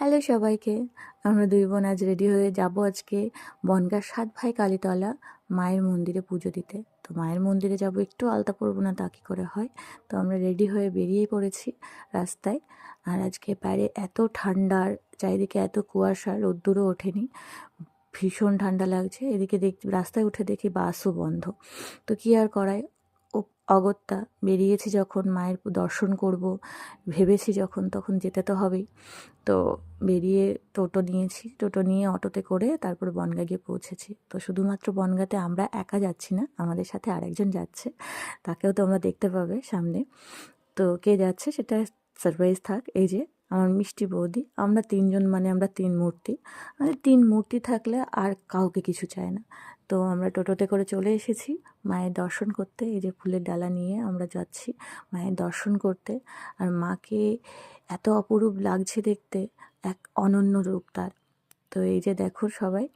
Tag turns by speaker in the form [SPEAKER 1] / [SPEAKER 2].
[SPEAKER 1] Hello সবাইকে। আমরা দুই বোন আজ রেডি হয়ে যাব আজকে বনগাঁ ৭ ভাই কালীতলা মায়ের মন্দিরে পুজো দিতে। তো মায়ের মন্দিরে যাব, একটু আলতা পরবো না তা কী করে হয়। তো আমরা রেডি হয়ে বেরিয়েই পড়েছি রাস্তায়। আর আজকে বাইরে এত ঠান্ডা, আর চারিদিকে এত কুয়াশা, রোদ্দুরও ওঠেনি, ভীষণ ঠান্ডা লাগছে। এদিকে রাস্তায় উঠে দেখি বাসও বন্ধ। তো কী আর করায়, অগত্যা বেরিয়েছি যখন, মায়ের দর্শন করব ভেবেছি যখন, তখন যেতে তো হবেই। তো বেরিয়ে টোটো নিয়েছি, টোটো নিয়ে অটোতে করে তারপর বনগাঁ গিয়ে পৌঁছেছি। তো শুধুমাত্র বনগাঁতে আমরা একা যাচ্ছি না, আমাদের সাথে আরেকজন যাচ্ছে, তাকেও তোমরা দেখতে পাবে সামনে। তো কে যাচ্ছে সেটা সারপ্রাইজ থাক। এই যে আমার মিষ্টি বৌদি, আমরা তিনজন, মানে আমরা তিন মূর্তি, মানে তিন মূর্তি থাকলে আর কাউকে কিছু চায় না। তো আমরা টোটোতে করে চলে এসেছি মায়ের দর্শন করতে। এই যে ফুলের ডালা নিয়ে আমরা যাচ্ছি মায়ের দর্শন করতে। আর মাকে এত অপরূপ লাগছে দেখতে, এক অনন্য রূপ তার। তো এই যে দেখো সবাই।